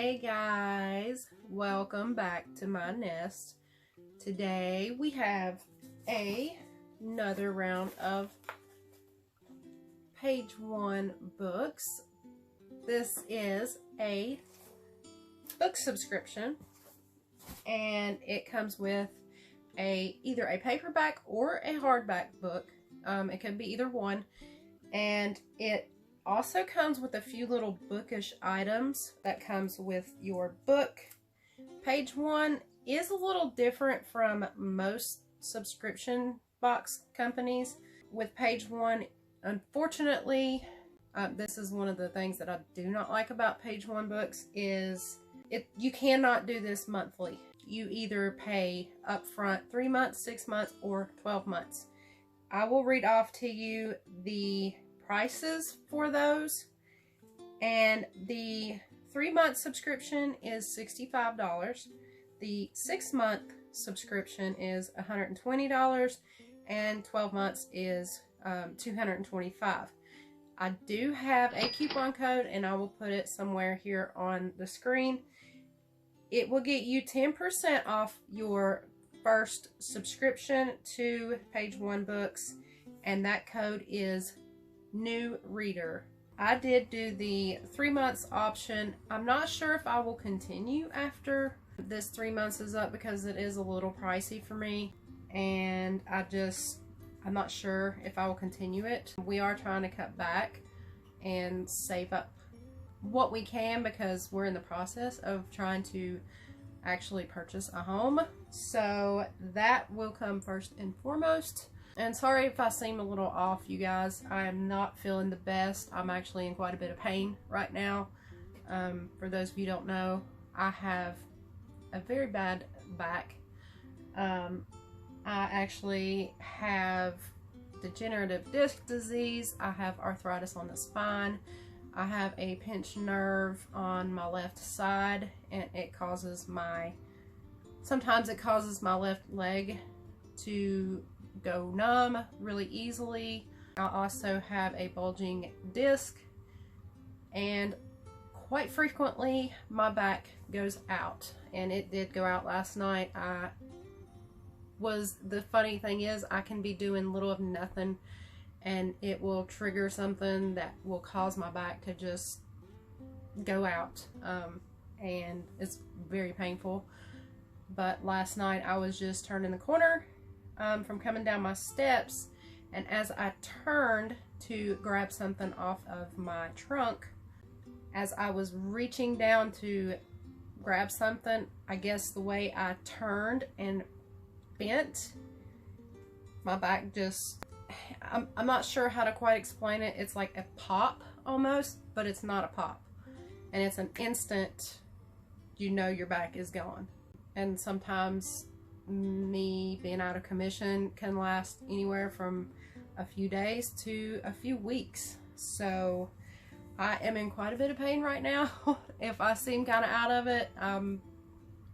Hey guys, welcome back to my nest. Today we have another round of page 1 books. This is a book subscription and it comes with either a paperback or a hardback book. It could be either one, and it also comes with a few little bookish items that comes with your book. Page 1 is a little different from most subscription box companies. With Page 1, unfortunately, this is one of the things that I do not like about Page 1 books is you cannot do this monthly. You either pay upfront 3 months, 6 months, or 12 months. I will read off to you the prices for those, and the 3-month subscription is $65. The 6-month subscription is $120, and 12 months is $225. I do have a coupon code, and I will put it somewhere here on the screen. It will get you 10% off your first subscription to Page 1 books, and that code is New Reader. I did do the 3 months option. I'm not sure if I will continue after this 3 months is up because it is a little pricey for me, and I'm not sure if I will continue it. We are trying to cut back and save up what we can because we're in the process of trying to actually purchase a home. So that will come first and foremost. And sorry if I seem a little off, you guys. I am not feeling the best. I'm actually in quite a bit of pain right now. For those of you who don't know, I have a very bad back. I actually have degenerative disc disease. I have arthritis on the spine. I have a pinched nerve on my left side, and sometimes it causes my left leg to go numb really easily. I also have a bulging disc, and quite frequently my back goes out, and it did go out last night. The funny thing is I can be doing little of nothing and it will trigger something that will cause my back to just go out, and it's very painful. But last night I was just turning the corner from coming down my steps, and as I turned to grab something off of my trunk, as I was reaching down to grab something, I guess the way I turned and bent, my back just, I'm not sure how to quite explain it. It's like a pop almost, but it's not a pop, and it's an instant, you know, your back is gone. And sometimes me being out of commission can last anywhere from a few days to a few weeks. So I am in quite a bit of pain right now. If I seem kind of out of it, I'm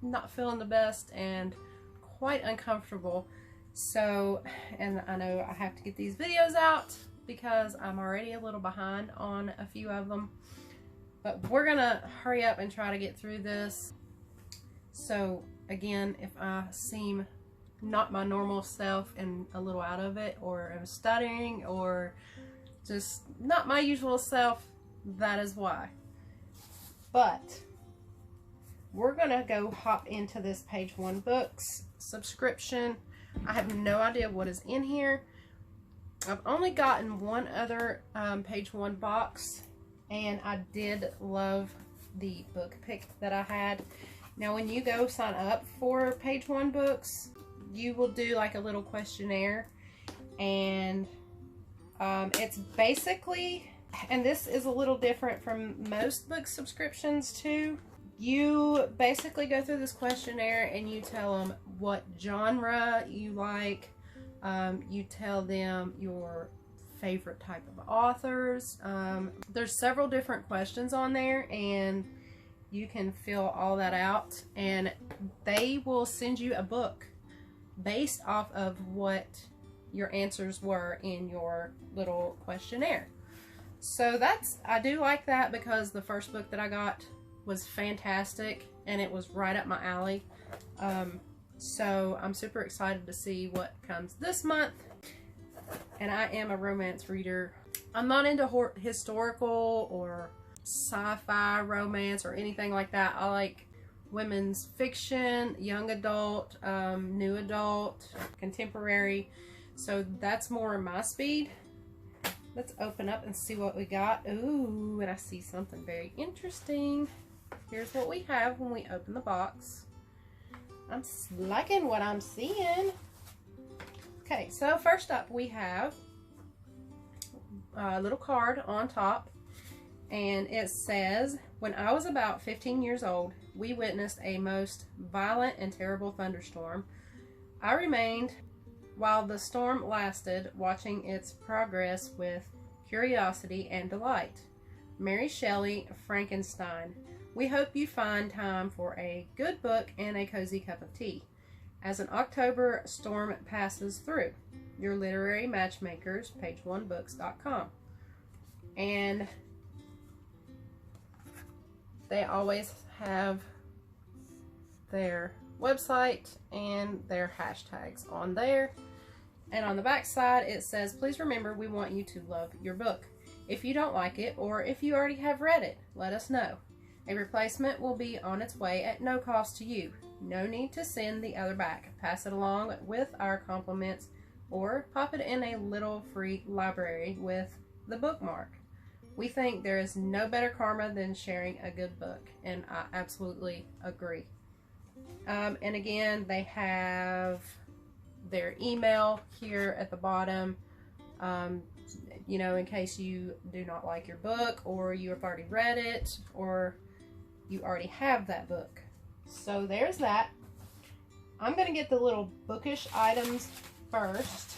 not feeling the best and quite uncomfortable. So, and I know I have to get these videos out because I'm already a little behind on a few of them, but we're gonna hurry up and try to get through this. So again, if I seem not my normal self and a little out of it, or I'm stuttering, or just not my usual self, that is why. But we're gonna go hop into this Page 1 books subscription. I have no idea what is in here. I've only gotten one other Page 1 box, and I did love the book pick that I had. Now when you go sign up for Page 1 books, you will do like a little questionnaire, and it's basically, and this is a little different from most book subscriptions too, you basically go through this questionnaire and you tell them what genre you like. You tell them your favorite type of authors. There's several different questions on there, and you can fill all that out, and they will send you a book based off of what your answers were in your little questionnaire. So I do like that, because the first book that I got was fantastic, and it was right up my alley. So I'm super excited to see what comes this month. And I am a romance reader. I'm not into historical or sci-fi romance or anything like that. I like women's fiction, young adult, new adult, contemporary. So that's more my speed. Let's open up and see what we got. Ooh, and I see something very interesting. Here's what we have when we open the box. I'm liking what I'm seeing. Okay, so first up we have a little card on top, and it says, when I was about 15 years old, we witnessed a most violent and terrible thunderstorm. I remained while the storm lasted, watching its progress with curiosity and delight. Mary Shelley, Frankenstein. We hope you find time for a good book and a cozy cup of tea as an October storm passes through. Your literary matchmakers, page1books.com. And they always have their website and their hashtags on there. And on the back side it says, please remember, we want you to love your book. If you don't like it, or if you already have read it, let us know. A replacement will be on its way at no cost to you. No need to send the other back. Pass it along with our compliments, or pop it in a little free library with the bookmark. We think there is no better karma than sharing a good book, and I absolutely agree. And again, they have their email here at the bottom, you know, in case you do not like your book, or you have already read it, or you already have that book. So there's that. I'm going to get the little bookish items first.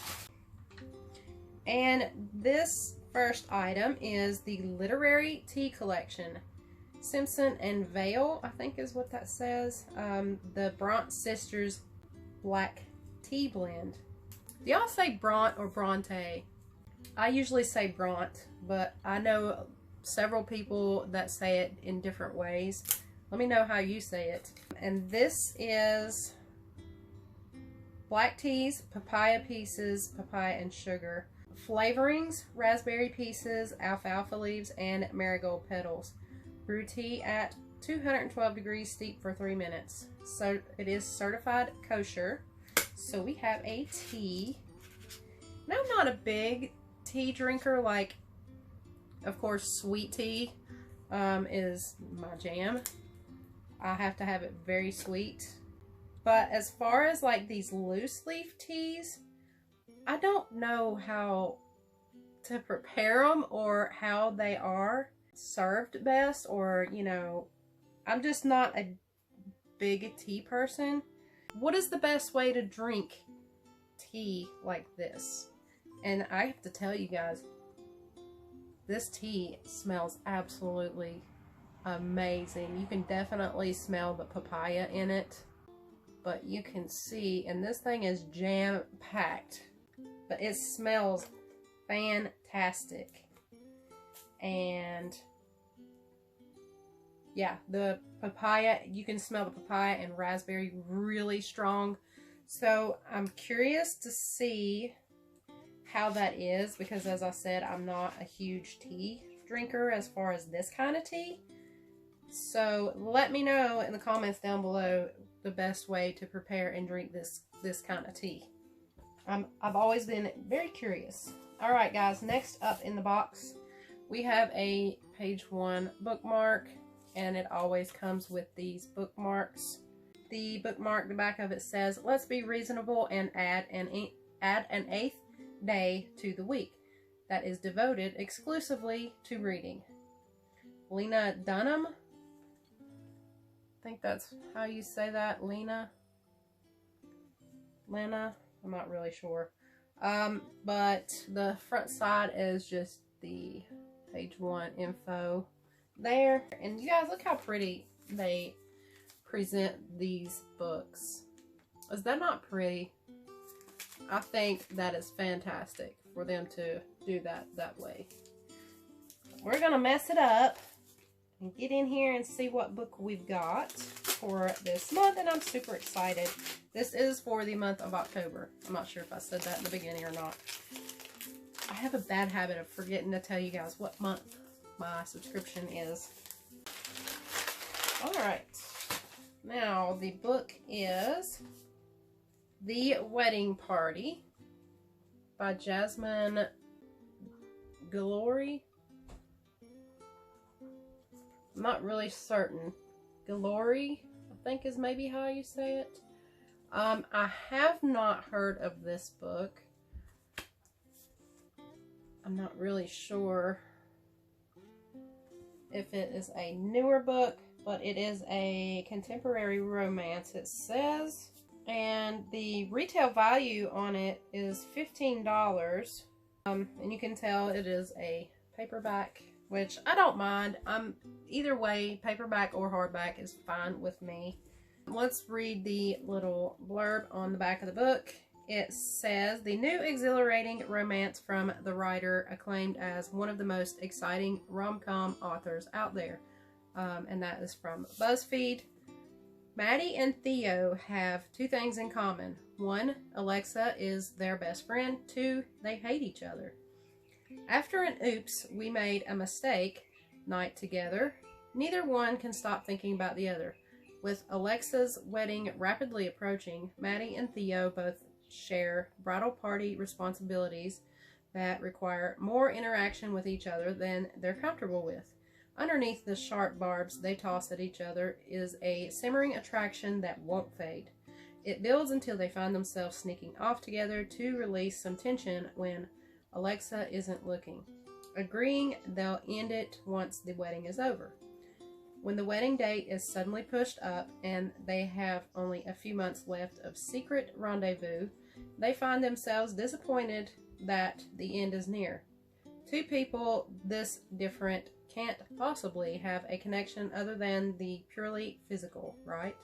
And this first item is the Literary Tea Collection. Simpson and Vale, I think is what that says. The Bront Sisters Black Tea Blend. Do y'all say Bront or Bronte? I usually say Bront, but I know several people that say it in different ways. Let me know how you say it. And this is black teas, papaya pieces, papaya and sugar. Flavorings, raspberry pieces, alfalfa leaves, and marigold petals. Brew tea at 212 degrees, steep for 3 minutes. So it is certified kosher. So we have a tea. Now, I'm not a big tea drinker. Like, of course, sweet tea is my jam. I have to have it very sweet. But as far as like these loose leaf teas, I don't know how to prepare them or how they are served best, or, you know, I'm just not a big tea person. What is the best way to drink tea like this? And I have to tell you guys, this tea smells absolutely amazing. You can definitely smell the papaya in it, but you can see, and this thing is jam-packed, but it smells fantastic. And yeah, the papaya, you can smell the papaya and raspberry really strong. So I'm curious to see how that is, because as I said, I'm not a huge tea drinker as far as this kind of tea. So let me know in the comments down below the best way to prepare and drink this kind of tea. I've always been very curious. All right, guys, next up in the box, we have a page 1 bookmark, and it always comes with these bookmarks. The bookmark, the back of it says, let's be reasonable and add an 8th day to the week that is devoted exclusively to reading. Lena Dunham, I think that's how you say that. Lena, I'm not really sure. But the front side is just the page 1 info there. And you guys, look how pretty they present these books. Is that not pretty? I think that is fantastic for them to do that way. We're gonna mess it up and get in here and see what book we've got for this month, and I'm super excited. This is for the month of October. I'm not sure if I said that in the beginning or not. I have a bad habit of forgetting to tell you guys what month my subscription is. Alright, now the book is The Wedding Party by Jasmine Guillory. I'm not really certain. Guillory, I think is maybe how you say it. I have not heard of this book. I'm not really sure if it is a newer book, but it is a contemporary romance, it says. And the retail value on it is $15. And you can tell it is a paperback, which I don't mind. Either way, paperback or hardback is fine with me. Let's read the little blurb on the back of the book. It says, the new exhilarating romance from the writer acclaimed as one of the most exciting rom-com authors out there. And that is from BuzzFeed. Maddie and Theo have two things in common. One, Alexa is their best friend. Two, they hate each other. After an oops, we made a mistake night together, neither one can stop thinking about the other. With Alexa's wedding rapidly approaching, Maddie and Theo both share bridal party responsibilities that require more interaction with each other than they're comfortable with. Underneath the sharp barbs they toss at each other is a simmering attraction that won't fade. It builds until they find themselves sneaking off together to release some tension when Alexa isn't looking, agreeing they'll end it once the wedding is over. When the wedding date is suddenly pushed up and they have only a few months left of secret rendezvous, they find themselves disappointed that the end is near. Two people this different can't possibly have a connection other than the purely physical, right?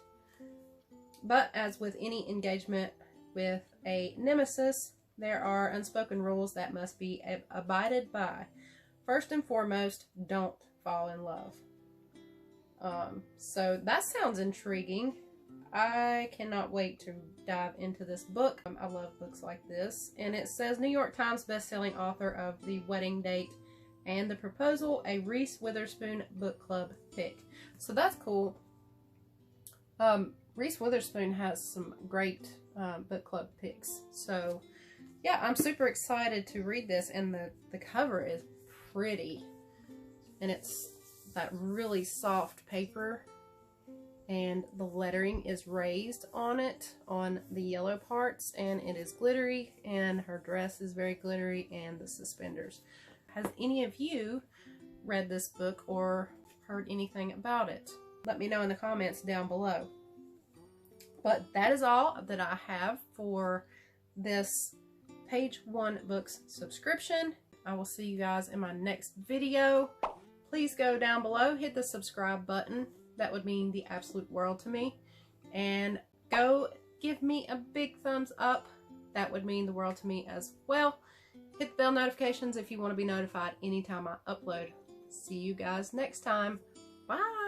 But as with any engagement with a nemesis, there are unspoken rules that must be abided by. First and foremost, don't fall in love. So that sounds intriguing. I cannot wait to dive into this book. I love books like this. And it says New York Times bestselling author of The Wedding Date and The Proposal, a Reese Witherspoon book club pick. So that's cool. Reese Witherspoon has some great book club picks. So yeah, I'm super excited to read this, and the cover is pretty. And it's that really soft paper, and the lettering is raised on it, on the yellow parts, and it is glittery, and her dress is very glittery, and the suspenders. Has any of you read this book or heard anything about it? Let me know in the comments down below. But that is all that I have for this Page One Books subscription. I will see you guys in my next video. Please go down below, hit the subscribe button. That would mean the absolute world to me. And go give me a big thumbs up. That would mean the world to me as well. Hit the bell notifications if you want to be notified anytime I upload. See you guys next time. Bye!